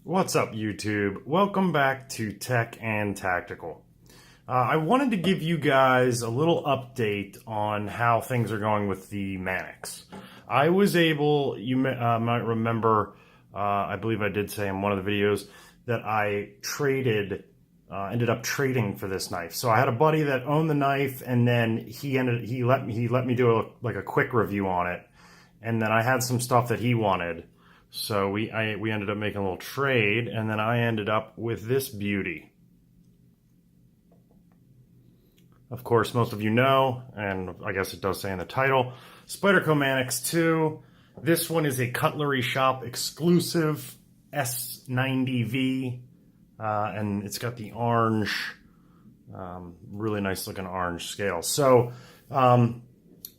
What's up, YouTube? Welcome back to Tech and Tactical. I wanted to give you guys a little update on how things are going with the Manix. I was able, you might remember, I believe I did say in one of the videos that I ended up trading for this knife. So I had a buddy that owned the knife, and then he let me do a quick review on it, and then I had some stuff that he wanted. So we ended up making a little trade, and then I ended up with this beauty. Of course, most of you know, and I guess it does say in the title, Spyderco Manix 2. This one is a Cutlery Shop exclusive S90V, and it's got the orange, really nice looking orange scale. So,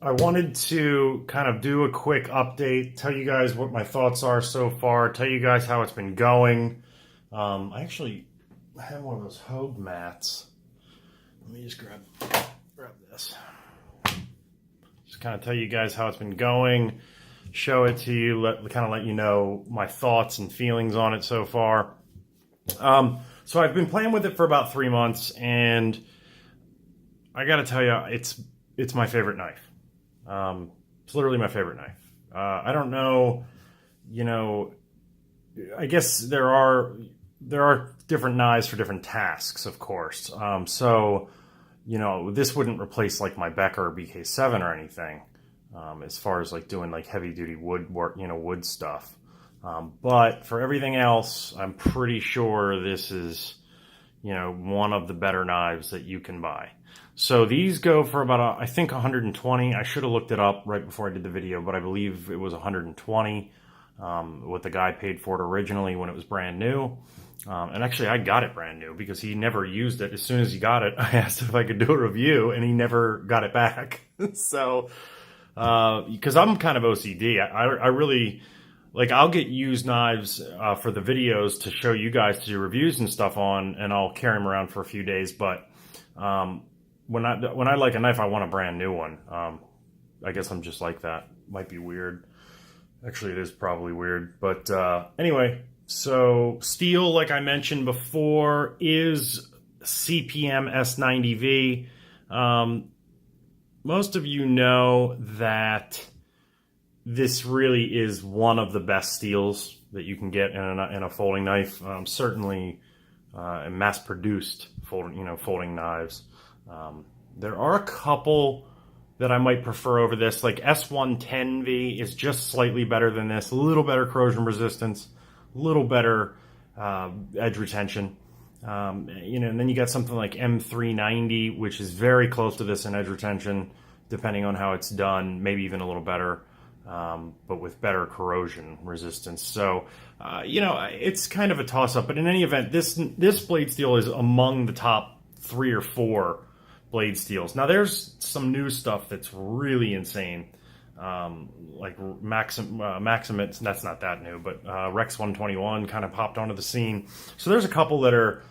I wanted to kind of do a quick update, tell you guys what my thoughts are so far, tell you guys how it's been going. I actually have one of those Hogue mats. Let me just grab this. Just kind of tell you guys how it's been going, show it to you, kind of let you know my thoughts and feelings on it so far. So I've been playing with it for about 3 months, and I got to tell you, it's my favorite knife. It's literally my favorite knife. I don't know, I guess there are different knives for different tasks, of course. So, this wouldn't replace like my Becker BK7 or anything, as far as like doing like heavy duty wood work, wood stuff. But for everything else, I'm pretty sure this is, one of the better knives that you can buy. So these go for about, I think 120. I should have looked it up right before I did the video, but I believe it was 120, what the guy paid for it originally when it was brand new. And actually I got it brand new because he never used it. As soon as he got it, I asked if I could do a review, and he never got it back. So, because I'm kind of OCD, I really, like, I'll get used knives for the videos to show you guys to do reviews and stuff on, and I'll carry them around for a few days. But when I like a knife, I want a brand new one. I guess I'm just like that. Might be weird. Actually, it is probably weird. But anyway, so steel, like I mentioned before, is CPM S90V. Most of you know that this really is one of the best steels that you can get in a folding knife. Certainly, mass-produced folding knives. There are a couple that I might prefer over this. Like S110V is just slightly better than this. A little better corrosion resistance, a little better edge retention. And then you got something like M390, which is very close to this in edge retention, depending on how it's done. Maybe even a little better. But with better corrosion resistance. So, it's kind of a toss-up. But in any event, this blade steel is among the top 3 or 4 blade steels. Now, there's some new stuff that's really insane, like Maximate. That's not that new, but Rex 121 kind of popped onto the scene. So there's a couple that are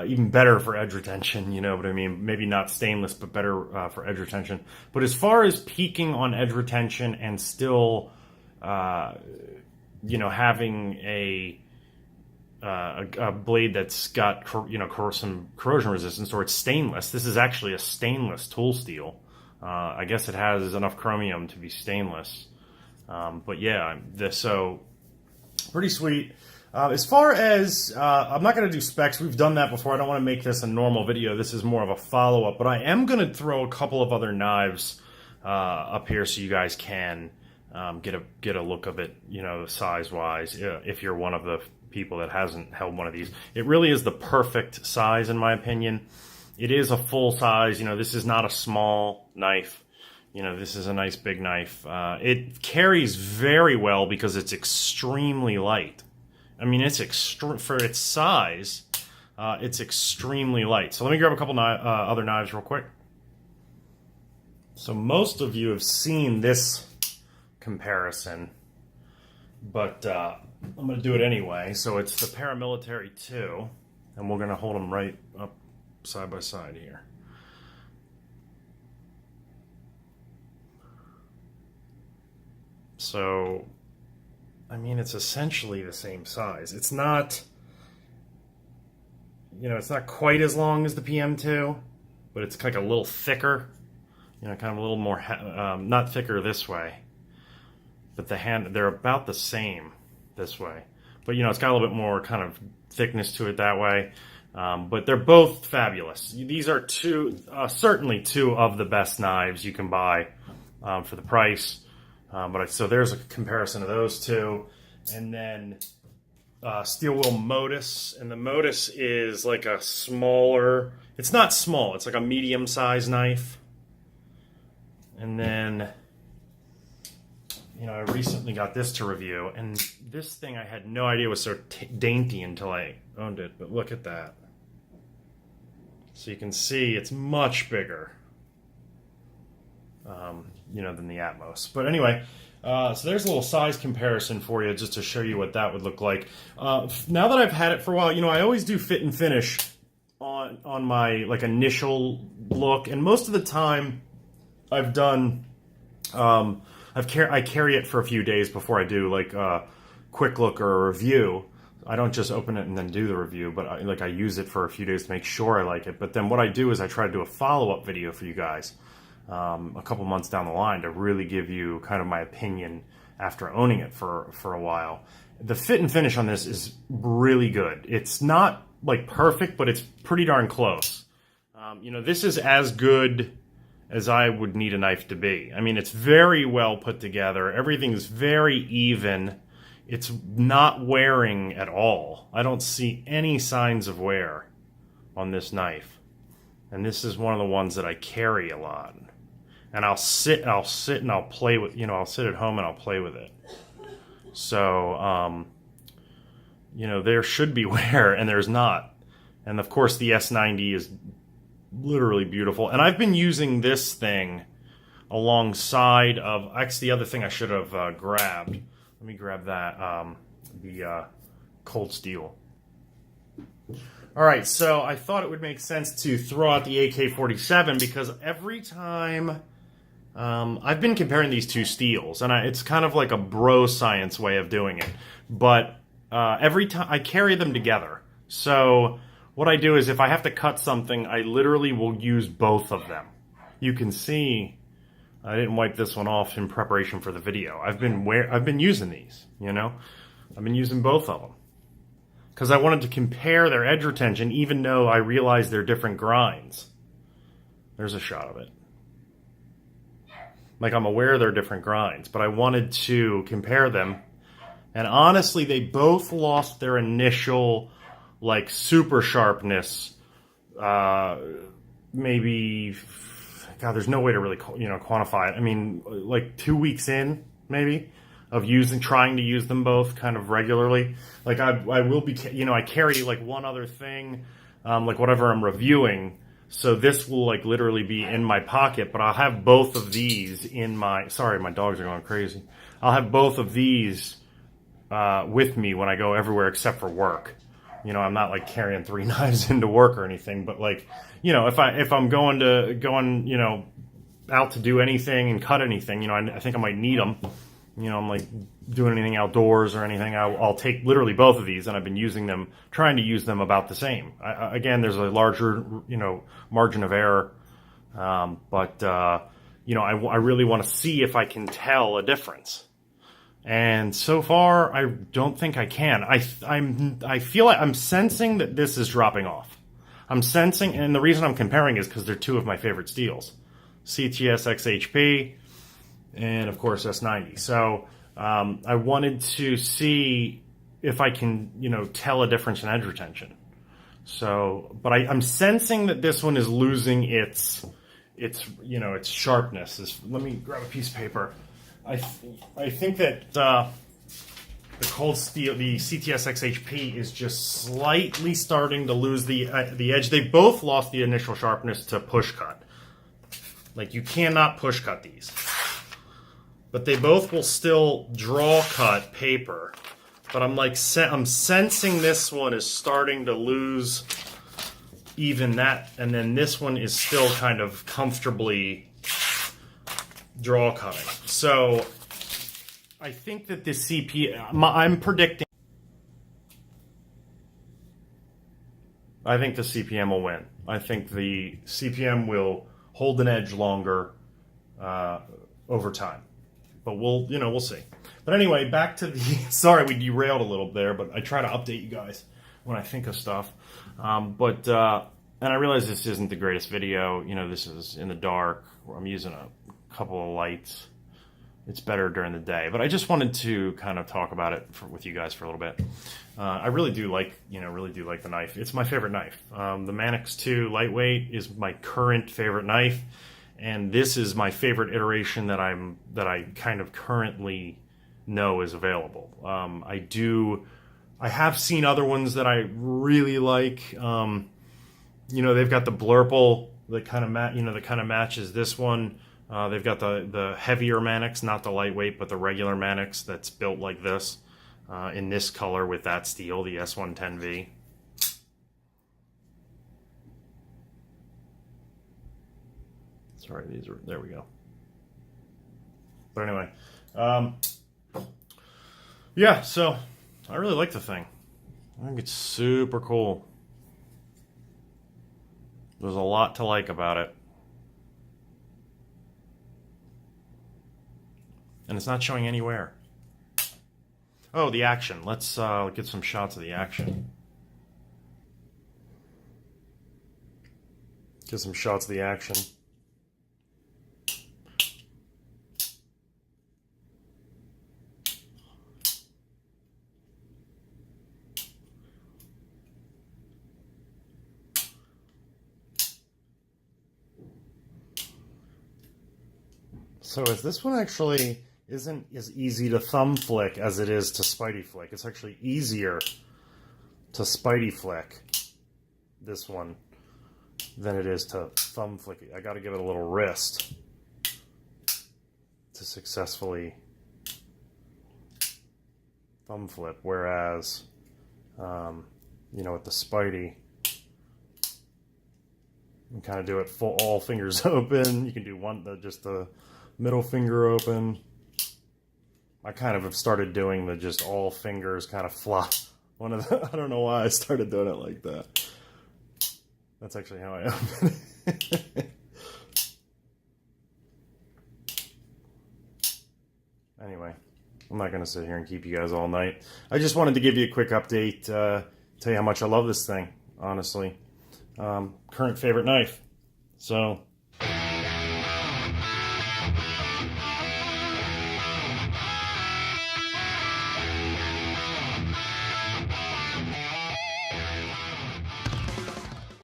even better for edge retention, you know what I mean? Maybe not stainless, but better for edge retention. But as far as peaking on edge retention and still, having a blade that's got, some corrosion resistance, or it's stainless. This is actually a stainless tool steel. I guess it has enough chromium to be stainless. But yeah, so pretty sweet. As far as, I'm not going to do specs. We've done that before. I don't want to make this a normal video. This is more of a follow-up. But I am going to throw a couple of other knives up here so you guys can get a look of it, size-wise, if you're one of the people that hasn't held one of these. It really is the perfect size, in my opinion. It is a full size. This is not a small knife. This is a nice big knife. It carries very well because it's extremely light. I mean, for its size, it's extremely light. So let me grab a couple other knives real quick. So most of you have seen this comparison, but I'm going to do it anyway. So it's the Paramilitary 2, and we're going to hold them right up side by side here. So I mean, it's essentially the same size. It's not, you know, it's not quite as long as the PM2, but it's like a little thicker, you know, kind of a little more, not thicker this way, but they're about the same this way. But, you know, it's got a little bit more kind of thickness to it that way. But they're both fabulous. These are certainly two of the best knives you can buy for the price. So there's a comparison of those two. And then steel wheel Modus. And the Modus is like a smaller, it's not small, it's like a medium-sized knife. And then, you know, I recently got this to review. And this thing I had no idea was so dainty until I owned it. But look at that. So you can see it's much bigger, you know, than the Atmos. But anyway, so there's a little size comparison for you just to show you what that would look like. Now that I've had it for a while, you know, I always do fit and finish on my like initial look, and most of the time I've done, I carry it for a few days before I do like a quick look or a review. I don't just open it and then do the review, but I use it for a few days to make sure I like it. But then what I do is I try to do a follow-up video for you guys a couple months down the line to really give you kind of my opinion after owning it for a while. The fit and finish on this is really good. It's not like perfect, but it's pretty darn close. You know, this is as good as I would need a knife to be. I mean, it's very well put together. Everything's very even. It's not wearing at all. I don't see any signs of wear on this knife. And this is one of the ones that I carry a lot. And I'll sit and I'll play with, you know, I'll sit at home and I'll play with it. So, you know, there should be wear and there's not. And of course the S90 is literally beautiful. And I've been using this thing alongside of, actually the other thing I should have grabbed. Let me grab that, the cold steel. All right, so I thought it would make sense to throw out the AK-47 because every time I've been comparing these two steels, and it's kind of like a bro science way of doing it, but every time I carry them together. So what I do is if I have to cut something, I literally will use both of them. You can see I didn't wipe this one off in preparation for the video. I've been using these, you know? I've been using both of them. Because I wanted to compare their edge retention even though I realized they're different grinds. There's a shot of it. Like, I'm aware they're different grinds, but I wanted to compare them. And honestly, they both lost their initial, like, super sharpness, maybe... God, there's no way to really, you know, quantify it. I mean, like 2 weeks in, maybe, of trying to use them both kind of regularly. Like I will be, you know, I carry like one other thing, like whatever I'm reviewing. So this will like literally be in my pocket, but I'll have both of these in my, sorry, my dogs are going crazy. I'll have both of these with me when I go everywhere except for work. You know, I'm not like carrying 3 knives into work or anything, but like, you know, if I'm going, you know, out to do anything and cut anything, you know, I think I might need them. You know, I'm like doing anything outdoors or anything, I'll take literally both of these, and I've been using them, trying to use them about the same. Again, there's a larger, you know, margin of error, but you know, I really want to see if I can tell a difference. And so far, I don't think I can. I feel like I'm sensing that this is dropping off. I'm sensing, and the reason I'm comparing is because they're two of my favorite steels. CTS XHP, and of course S90. So I wanted to see if I can, you know, tell a difference in edge retention. So, but I'm sensing that this one is losing its you know, its sharpness. Let me grab a piece of paper. I think that the cold steel, the CTS XHP, is just slightly starting to lose the edge. They both lost the initial sharpness to push cut. Like, you cannot push cut these. But they both will still draw cut paper. But I'm like, I'm sensing this one is starting to lose even that, and then this one is still kind of comfortably draw cutting. So I think that the CPM, I'm predicting, I think the CPM will win. I think the CPM will hold an edge longer over time. But we'll see. But anyway, back to the, sorry we derailed a little there, but I try to update you guys when I think of stuff. And I realize this isn't the greatest video. This is in the dark. I'm using a couple of lights. It's better during the day. But I just wanted to kind of talk about it with you guys for a little bit. I really do like the knife. It's my favorite knife. The Manix 2 lightweight is my current favorite knife. And this is my favorite iteration that I kind of currently know is available. I have seen other ones that I really like. They've got the Blurple that kind of matches this one. They've got the heavier Manix, not the lightweight, but the regular Manix that's built like this, in this color with that steel, the S90V. Sorry, there we go. But anyway, yeah, so I really like the thing. I think it's super cool. There's a lot to like about it. And it's not showing anywhere. Oh, the action. Let's get some shots of the action. Get some shots of the action. So is this one actually isn't as easy to thumb flick as it is to Spidey flick. It's actually easier to Spidey flick this one than it is to thumb flick it. I got to give it a little wrist to successfully thumb flip, whereas with the Spidey, you can kind of do it full, all fingers open. You can do just the middle finger open. I kind of have started doing the just all fingers kind of flop. I don't know why I started doing it like that. That's actually how I open it. Anyway, I'm not going to sit here and keep you guys all night. I just wanted to give you a quick update, tell you how much I love this thing, honestly. Current favorite knife. So